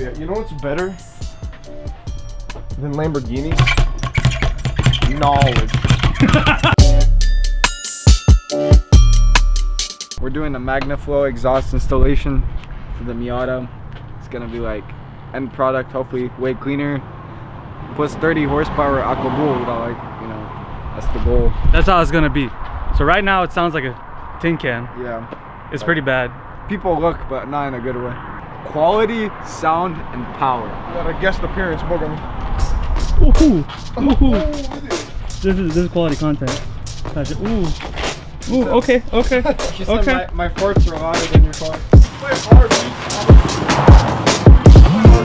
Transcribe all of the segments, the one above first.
Yeah, you know what's better than Lamborghini? Knowledge. We're doing a MagnaFlow exhaust installation for the Miata. It's gonna be like end product, hopefully way cleaner. Plus 30 horsepower aquabull, like, you know, that's the goal. That's how it's gonna be. So right now it sounds like a tin can. Yeah. It's pretty bad. People look, but not in a good way. Quality, sound, and power. You got a guest appearance, Bogan. Ooh, ooh. This is quality content. Ooh, ooh. Okay, okay. She said okay. my farts are louder than your car. Wait, hard.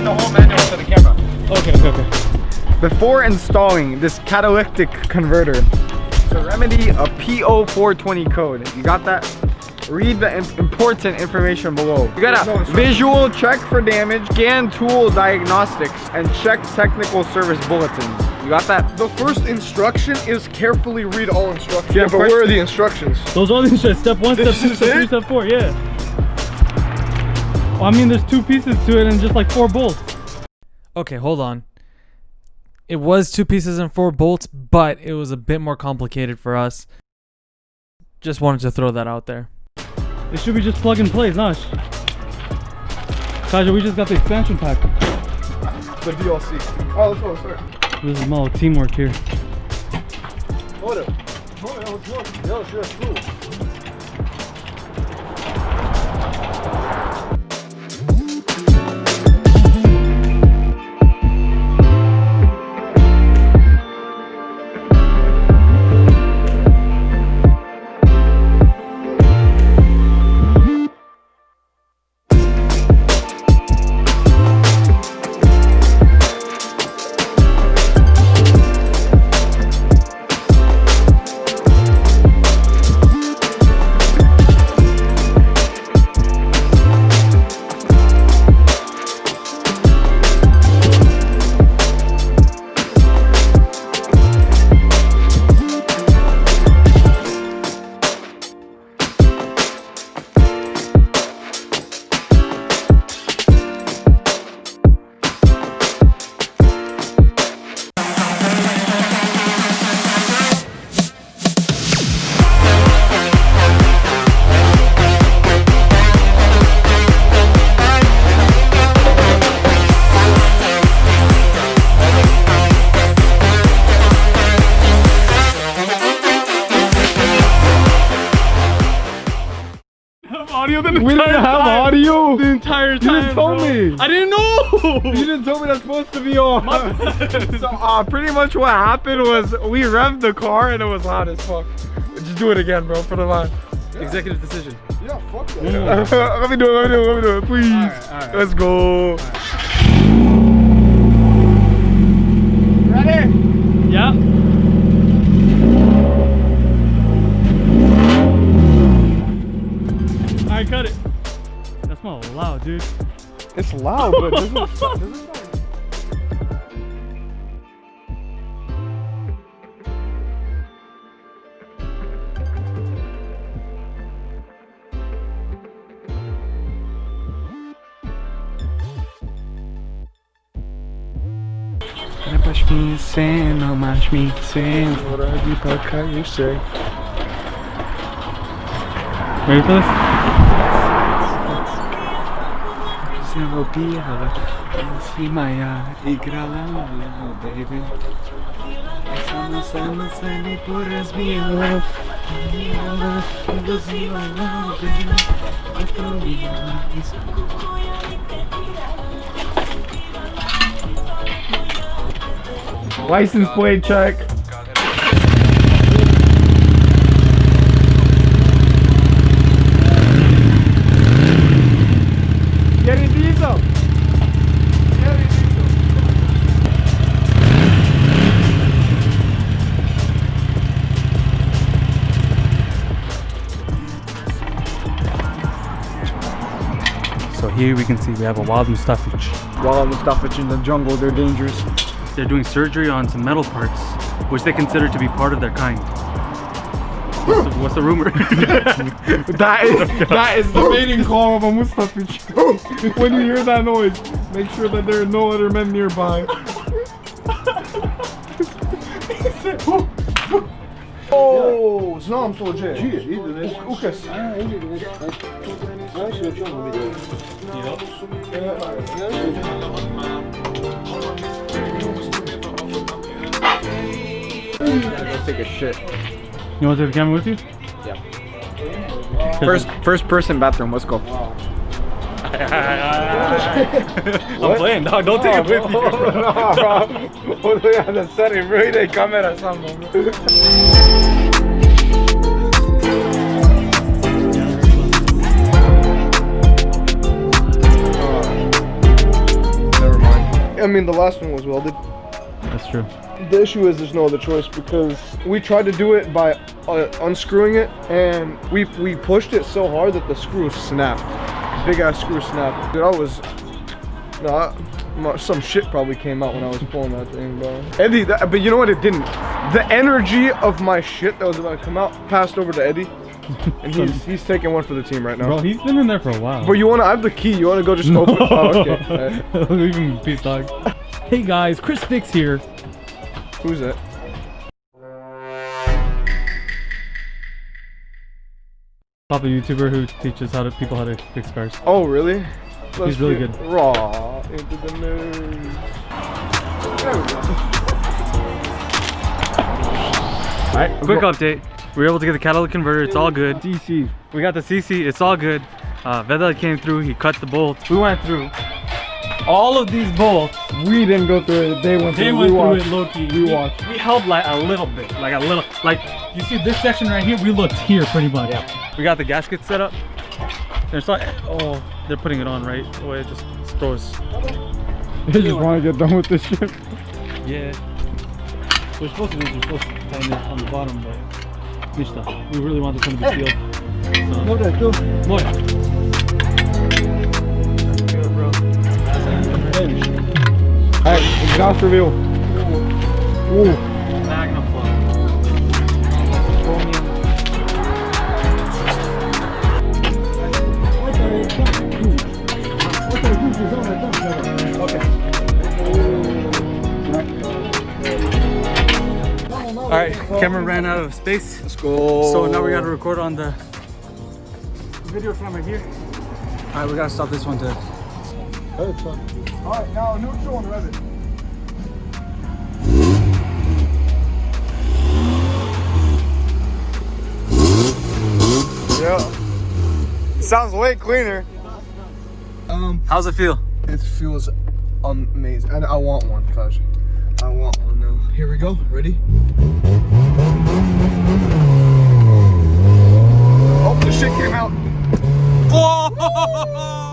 The whole manual to the camera. Okay, okay, okay. Before installing this catalytic converter to remedy a P0420 code, you got that? Read the important information below. You got a visual check for damage, scan tool diagnostics, and check technical service bulletins. You got that? The first instruction is carefully read all instructions. Yeah, but where are the instructions? Those are the instructions. Step 1, step 2, step 3, step 4, yeah. Well, I mean, there's 2 pieces to it and just like 4 bolts. Okay, hold on. It was 2 pieces and 4 bolts, but it was a bit more complicated for us. Just wanted to throw that out there. It should be just plug and play, Nash. Kaja, we just got the expansion pack. The DLC. Oh, let's go, let's start. This is my teamwork here. Hold it. Hold it, let's go. Yo, sure, that's cool. We didn't have audio the entire time. You didn't tell me. I didn't know. You didn't tell me that's supposed to be on. So pretty much what happened was we revved the car and it was loud as fuck. Just do it again, bro, for the line. Yeah. Executive decision. Yeah, fuck that. Let me do it, please. All right. Let's go. Ready? Yeah. Alright, cut it. That smells loud, dude. It's loud, but it doesn't sound. Não mais me sendo. Hora de tocar e sei. Ready for this? Baby. License plate check. Getting diesel. So here we can see we have a wild Mustafich. Wild Mustafich in the jungle, they're dangerous. They're doing surgery on some metal parts, which they consider to be part of their kind. What's the rumor? that is the mating call of a Mustafic. When you hear that noise, make sure that there are no other men nearby. Oh, znam to gdje. Čije, ide nešto. Ukes. Ide nešto. Znaš li o čemu vidio? Let's take a shit. You want to take the camera with you? First person bathroom, let's go. I'm playing, dog. Don't take it with you. What do we have to set it? Really, they come at us on Never mind. I mean, the last one was welded. That's true. The issue is there's no other choice because we tried to do it by unscrewing it, and we pushed it so hard that the screw snapped. Big ass screw snapped. Dude, some shit probably came out when I was pulling that thing, bro. Eddie, but you know what? It didn't. The energy of my shit that was about to come out passed over to Eddie, and he's taking one for the team right now. Bro, he's been in there for a while. But you wanna? I have the key. You wanna go just open it? Oh, okay. Right. Leave him in peace, dog. Hey guys, Chris Fix here. Who's it? Papa YouTuber who teaches people how to fix cars. Oh, really? He's really good. Raw into the news. Alright, quick update. We were able to get the catalytic converter, it's all good. DC. We got the CC, it's all good. Vedel came through, he cut the bolts. We went through all of these bolts. We didn't go through it. They went through it, low-key. We watched. We held like a little bit, like you see this section right here, we looked here pretty much. Yeah. We got the gasket set up. There's not, oh, they're putting it on right away, it just throws. They just want to get done with this shit. Yeah. We're supposed to tighten it on the bottom, but Mishta, we really want this one to be sealed. So. No, that too. Boy. Alright, exhaust reveal. Ooh. MagnaFlow. Alright, camera ran out of space. Let's go. So now we gotta record on the video camera here. Alright, we gotta stop this one too. That's fine. Alright, now neutral and rev it. Yeah. Sounds way cleaner. How's it feel? It feels amazing. And I want one, Kaj. I want one now. Here we go. Ready? Oh, the shit came out. Whoa!